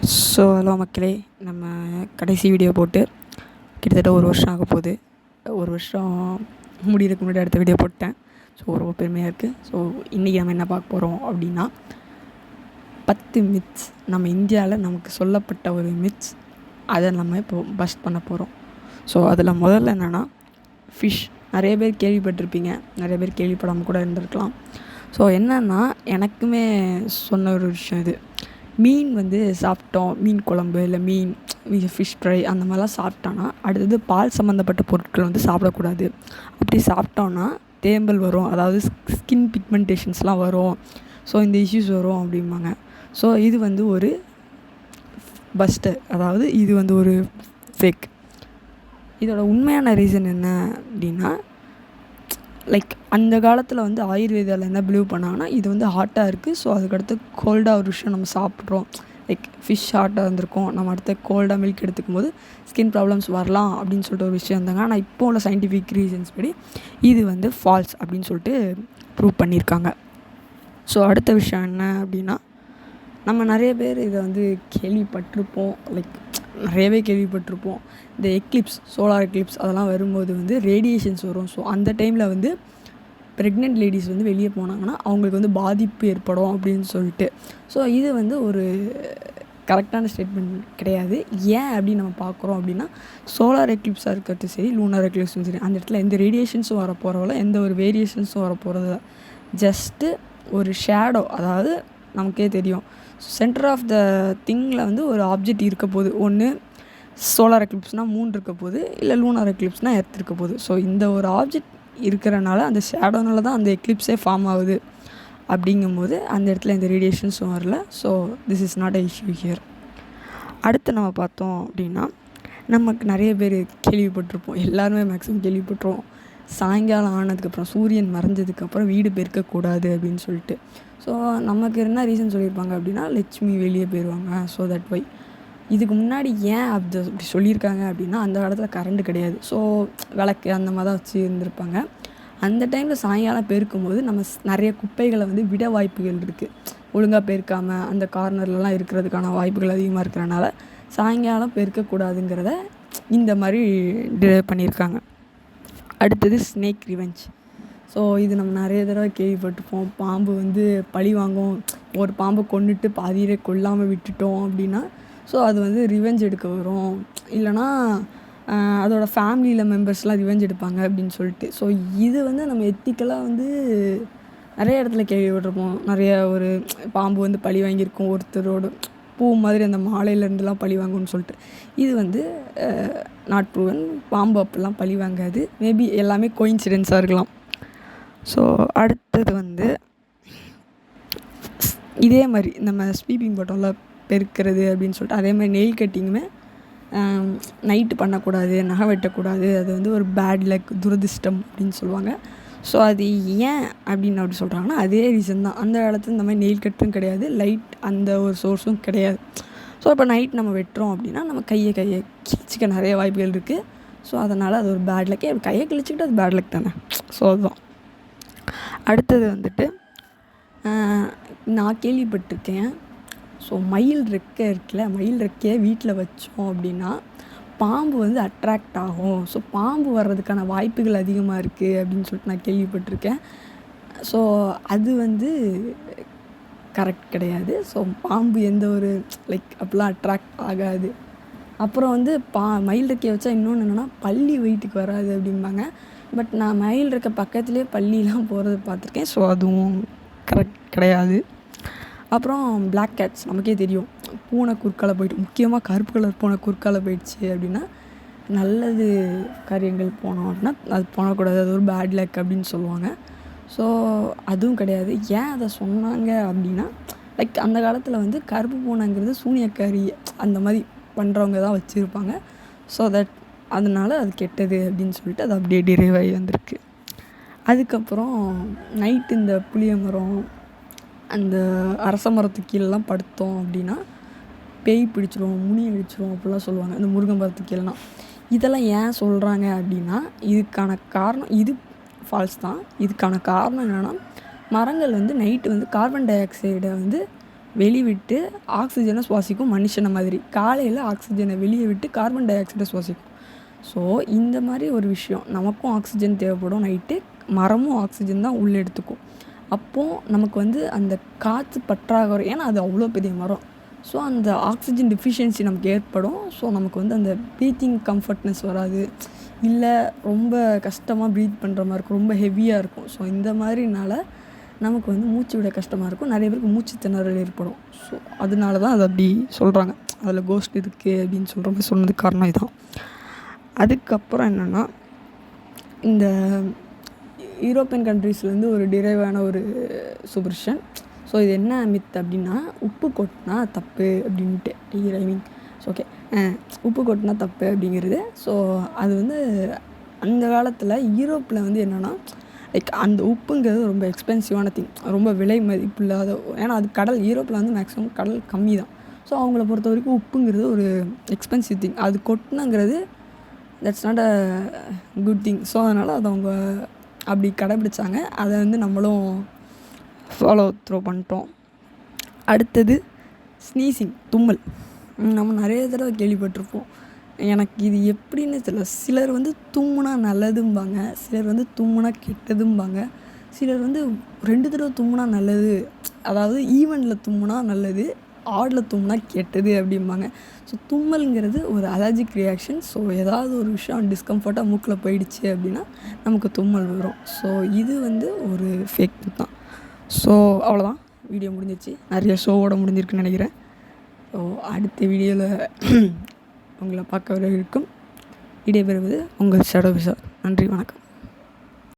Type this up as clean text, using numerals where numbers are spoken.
So hello மக்களே, நம்ம கடைசி வீடியோ போட்டு கிட்டத்தட்ட ஒரு வருஷம் ஆக போகுது. ஒரு வருஷம் முடிகிறதுக்கு முன்னாடி அடுத்த வீடியோ போட்டேன். ஸோ ரொம்ப பெருமையாக இருக்குது. ஸோ இன்றைக்கி நம்ம என்ன பார்க்க போகிறோம் அப்படின்னா 10 மித்ஸ், நம்ம இந்தியாவில் நமக்கு சொல்லப்பட்ட ஒரு மித்ஸ், அதை நம்ம இப்போது பஸ்ட் பண்ண போகிறோம். ஸோ அதில் முதல்ல என்னென்னா ஃபிஷ். நிறைய பேர் கேள்விப்பட்டிருப்பீங்க, நிறைய பேர் கேள்விப்படாமல் கூட இருந்திருக்கலாம். ஸோ என்னென்னா எனக்குமே சொன்ன ஒரு விஷயம் இது. மீன் சாப்பிட்டோம், மீன் குழம்பு இல்லை மீன் ஃபிஷ் ஃப்ரை அந்த மாதிரிலாம் சாப்பிட்டோன்னா அடுத்தது பால் சம்மந்தப்பட்ட பொருட்கள் சாப்பிடக்கூடாது. அப்படி சாப்பிட்டோன்னா தேம்பல் வரும், அதாவது ஸ்கின் பிக்மெண்டேஷன்ஸ்லாம் வரும். ஸோ இந்த இஷ்யூஸ் வரும் அப்படிம்பாங்க. ஸோ இது ஒரு பஸ்டர், அதாவது இது ஒரு ஃபேக். இதோட உண்மையான ரீசன் என்ன அப்படின்னா, லைக் அந்த காலத்தில் ஆயுர்வேதாவில் என்ன பிலீவ் பண்ணாங்கன்னா, இது ஹாட்டாக இருக்குது. ஸோ அதுக்கடுத்து கோல்டாக ஒரு விஷயம் நம்ம சாப்பிட்றோம், லைக் ஃபிஷ் ஹாட்டாக இருந்திருக்கும், நம்ம அடுத்த கோல்டாக மில்க் எடுத்துக்கும் போது ஸ்கின் ப்ராப்ளம்ஸ் வரலாம் அப்படின்னு சொல்லிட்டு ஒரு விஷயம் இருந்தாங்க. ஆனால் இப்போ உள்ள சயின்டிஃபிக் ரீசன்ஸ் படி இது ஃபால்ஸ் அப்படின்னு சொல்லிட்டு ப்ரூவ் பண்ணியிருக்காங்க. ஸோ அடுத்த விஷயம் என்ன அப்படின்னா, நம்ம நிறைய பேர் இதை கேள்விப்பட்டிருப்போம், லைக் நிறையவே கேள்விப்பட்டிருப்போம். இந்த எக்லிப்ஸ், சோலார் எக்லிப்ஸ் அதெல்லாம் வரும்போது ரேடியேஷன்ஸ் வரும். ஸோ அந்த டைமில் ப்ரெக்னென்ட் லேடிஸ் வெளியே போனாங்கன்னா அவங்களுக்கு பாதிப்பு ஏற்படும் அப்படின்னு சொல்லிட்டு. ஸோ இது ஒரு கரெக்டான ஸ்டேட்மெண்ட் கிடையாது. ஏன் அப்படின்னு நம்ம பார்க்குறோம் அப்படின்னா, சோலார் எக்லிப்ஸாக இருக்கிறது சரி, லூனார் எக்லிப்ஸும் சரி, அந்த இடத்துல எந்த ரேடியேஷன்ஸும் வர போகிறதில்ல, எந்த ஒரு வேரியேஷன்ஸும் வர போகிறதில்ல. ஜஸ்ட்டு ஒரு ஷேடோ, அதாவது நமக்கே தெரியும் சென்டர் ஆஃப் த திங்கில் ஒரு ஆப்ஜெக்ட் இருக்க போகுது. ஒன்று சோலார் எக்லிப்ஸ்னால் மூன் இருக்க போகுது, இல்லை லூனார் எக்லிப்ஸ்னால் எர்த் இருக்க போகுது. ஸோ இந்த ஒரு ஆப்ஜெக்ட் இருக்கிறனால, அந்த ஷேடோனால தான் அந்த எக்லிப்ஸே ஃபார்ம் ஆகுது. அப்படிங்கும்போது அந்த இடத்துல எந்த ரேடியேஷன்ஸும் வரல. So this is not a issue here. அடுத்து நம்ம பார்த்தோம் அப்படின்னா, நமக்கு நிறைய பேர் கேள்விப்பட்டிருப்போம், எல்லாருமே மேக்ஸிமம் கேள்விப்பட்டிருவோம், சாயங்காலம் ஆனதுக்கப்புறம் சூரியன் மறைஞ்சதுக்கப்புறம் வீடு பெருக்கக்கூடாது அப்படின்னு சொல்லிட்டு. ஸோ நமக்கு என்ன ரீசன் சொல்லியிருப்பாங்க அப்படின்னா, லட்சுமி வெளியே போயிடுவாங்க. ஸோ தட் வை இதுக்கு முன்னாடி ஏன் அப்படி சொல்லியிருக்காங்க அப்படின்னா, அந்த காலத்தில் கரண்ட் கிடையாது. ஸோ விளக்கு அந்த மாதிரி தான் வச்சு இருந்திருப்பாங்க. அந்த டைமில் சாயங்காலம் பெருக்கும்போது நம்ம நிறைய குப்பைகளை விட வாய்ப்புகள் இருக்குது. ஒழுங்காக பெருக்காமல் அந்த கார்னர்லலாம் இருக்கிறதுக்கான வாய்ப்புகள் அதிகமாக இருக்கிறனால சாயங்காலம் பெருக்கக்கூடாதுங்கிறத இந்த மாதிரி பண்ணியிருக்காங்க. அடுத்தது ஸ்னேக் ரிவெஞ்ச். ஸோ இது நம்ம நிறைய தடவை கேள்விப்பட்டிருப்போம். பாம்பு பழி வாங்கும், ஒரு பாம்பை கொன்னுட்டு பாதியிலே கொல்லாமல் விட்டுட்டோம் அப்படின்னா, ஸோ அது ரிவெஞ்ச் எடுக்க வரும், இல்லைனா அதோட ஃபேமிலியில் மெம்பர்ஸ்லாம் ரிவெஞ்ச் எடுப்பாங்க அப்படின்னு சொல்லிட்டு. ஸோ இது நம்ம எத்திக்கலாக நிறைய இடத்துல கேள்விப்பட்டிருப்போம். நிறைய ஒரு பாம்பு பழி வாங்கியிருக்கோம், ஒருத்தரோட பூ மாதிரி அந்த மாலையிலேருந்துலாம் பழி வாங்கும்னு சொல்லிட்டு. இது நாட் ப்ரூவன். பாம்பு அப்படிலாம் பழி வாங்காது. மேபி எல்லாமே கோயின்சிடென்ஸாக இருக்கலாம். ஸோ அடுத்தது இதே மாதிரி நம்ம ஸ்வீப்பிங் போட்டோம்ல, பெருக்கிறது அப்படின்னு சொல்லிட்டு, அதே மாதிரி நெயில் கட்டிங்குமே நைட்டு பண்ணக்கூடாது, நகை வெட்டக்கூடாது, அது ஒரு பேட் லக், துரதிர்ஷ்டம் அப்படின்னு சொல்லுவாங்க. ஸோ அது ஏன் அப்படி சொல்கிறாங்கன்னா, அதே ரீசன் தான். அந்த காலத்தில் இந்த மாதிரி நெயில் கட்டும் கிடையாது, லைட் அந்த ஒரு சோர்ஸும் கிடையாது. ஸோ இப்போ நைட் நம்ம வெட்டுறோம் அப்படின்னா நம்ம கையை கிழிச்சிக்க நிறைய வாய்ப்புகள் இருக்குது. ஸோ அதனால் அது ஒரு பேட் லக்கே. கையை கிழிச்சிக்கிட்டு அது பேட் லக் தானே. ஸோ அதுதான். அடுத்தது நான் கேள்விப்பட்டிருக்கேன். ஸோ மயில் ரெக்கை இருக்குல்ல, மயில் ரெக்கையை வீட்டில் வச்சோம் அப்படின்னா பாம்பு அட்ராக்ட் ஆகும். ஸோ பாம்பு வர்றதுக்கான வாய்ப்புகள் அதிகமாக இருக்குது அப்படின்னு சொல்லிட்டு நான் கேள்விப்பட்டிருக்கேன். ஸோ அது கரெக்ட் கிடையாது. ஸோ பாம்பு எந்த ஒரு லைக் அப்படிலாம் அட்ராக்ட் ஆகாது. அப்புறம் மயில் ரெக்கையை வச்சா இன்னொன்று என்னென்னா, பல்லி வீட்டுக்கு வராது அப்படிம்பாங்க. பட் நான் மயில் இருக்க பக்கத்துலேயே பள்ளிலாம் போகிறது பார்த்துருக்கேன். ஸோ அதுவும் கரெக்ட் கிடையாது. அப்புறம் பிளாக் கேட்ஸ், நமக்கே தெரியும், பூனை குறுக்கால போயிட்டு, முக்கியமாக கருப்பு கலர் பூனை குறுக்கால போயிடுச்சு அப்படின்னா நல்லது காரியங்கள் போனோம் அப்படின்னா அது போனக்கூடாது, அது ஒரு பேட் லக் அப்படின்னு சொல்லுவாங்க. ஸோ அதுவும் கிடையாது. ஏன் அதை சொன்னாங்க அப்படின்னா, லைக் அந்த காலத்தில் கருப்பு பூனைங்கிறது சூனியக்காரி அந்த மாதிரி பண்ணுறவங்க தான் வச்சுருப்பாங்க. ஸோ தட் அதனால் அது கெட்டது அப்படின்னு சொல்லிட்டு அது அப்படியே டிரைவ் ஆகி வந்திருக்கு. அதுக்கப்புறம் நைட்டு இந்த புளிய மரம், அந்த அரச மரத்துக்கு கீழெலாம் படுத்தோம் அப்படின்னா பேய் பிடிச்சிரும், முனி அடிச்சிரும் அப்படிலாம் சொல்லுவாங்க, இந்த முருங்கை மரத்துக்கு கீழெலாம். இதெல்லாம் ஏன் சொல்கிறாங்க அப்படின்னா, இதுக்கான காரணம் இது ஃபால்ஸ் தான். இதுக்கான காரணம் என்னென்னா, மரங்கள் நைட்டு கார்பன் டை ஆக்சைடை வெளிவிட்டு ஆக்சிஜனை சுவாசிக்கும் மனுஷனை மாதிரி. காலையில் ஆக்சிஜனை வெளியே விட்டு கார்பன் டை ஆக்சைடை சுவாசிக்கும். ஸோ இந்த மாதிரி ஒரு விஷயம், நமக்கும் ஆக்சிஜன் தேவைப்படும். நைட்டு மரமும் ஆக்சிஜன் தான் உள்ளே எடுத்துக்கும். அப்போது நமக்கு வந்து அந்த காற்று பற்றாக்குறை, ஏன்னா அது அவ்வளோ பெரிய மரம். ஸோ அந்த ஆக்சிஜன் டெஃபிஷியன்சி நமக்கு ஏற்படும். ஸோ நமக்கு வந்து அந்த ப்ரீத்திங் கம்ஃபர்ட்னஸ் வராது, இல்லை ரொம்ப கஷ்டமாக ப்ரீத் பண்ணுற மாதிரி இருக்கும், ரொம்ப ஹெவியாக இருக்கும். ஸோ இந்த மாதிரினால நமக்கு வந்து மூச்சு விட கஷ்டமாக இருக்கும். நிறைய பேருக்கு மூச்சு திணறல் ஏற்படும். ஸோ அதனால தான் அது அப்படி சொல்கிறாங்க. அதில் கோஸ்ட் இருக்குது அப்படின்னு சொல்கிற மாதிரி சொன்னதுக்கு காரணம் இதுதான். அதுக்கப்புறம் என்னென்னா, இந்த யூரோப்பியன் கண்ட்ரீஸ்லேருந்து ஒரு டிரைவான ஒரு சூப்பர்ஷன். ஸோ இது என்ன மித் அப்படின்னா, உப்பு கொட்டினா தப்பு அப்படின்ட்டு, ஐ மீன் ஓகே, உப்பு கொட்டினா தப்பு அப்படிங்கிறது. ஸோ அது வந்து அந்த காலத்தில் யூரோப்பில் வந்து என்னென்னா, லைக் அந்த உப்புங்கிறது ரொம்ப எக்ஸ்பென்சிவான திங், ரொம்ப விலை மதிப்பு இல்லாத. ஏன்னா அது கடல், யூரோப்பில் வந்து மேக்ஸிமம் கடல் கம்மி தான். ஸோ அவங்கள பொறுத்த வரைக்கும் உப்புங்கிறது ஒரு எக்ஸ்பென்சிவ் திங். அது கொட்டினங்கிறது that's not a good thing. So அதனால் அதை அவங்க அப்படி கடைப்பிடிச்சாங்க. அதை வந்து நம்மளும் ஃபாலோ த்ரோ பண்ணிட்டோம். அடுத்தது ஸ்னீசிங், தும்மல். நம்ம நிறைய தடவை கேள்விப்பட்டிருப்போம். எனக்கு இது எப்படின்னு தெரியல. சிலர் வந்து தும்முனா நல்லதும்பாங்க, சிலர் வந்து தும்முனா கெட்டதும்பாங்க, சிலர் வந்து 2 தடவை தும்முனா நல்லது, அதாவது ஈவனில் தும்முனா நல்லது, ஆடில் தும்முனா கெட்டது அப்படிம்பாங்க. ஸோ தும்மல்ங்கிறது ஒரு அலர்ஜிக் ரியாக்ஷன். ஸோ ஏதாவது ஒரு விஷயம் டிஸ்கம்ஃபர்ட்டாக மூக்கில் போயிடுச்சு அப்படின்னா நமக்கு தும்மல் வரும். ஸோ இது வந்து ஒரு ஃபேக் தான். ஸோ அவ்வளோதான், வீடியோ முடிஞ்சிச்சு. நிறைய ஷோவோட முடிஞ்சிருக்குன்னு நினைக்கிறேன். ஸோ அடுத்த வீடியோவில் உங்களை பார்க்க வர இருக்கும். விடைபெறுவது உங்கள் ஷேடோ விசார். நன்றி, வணக்கம்.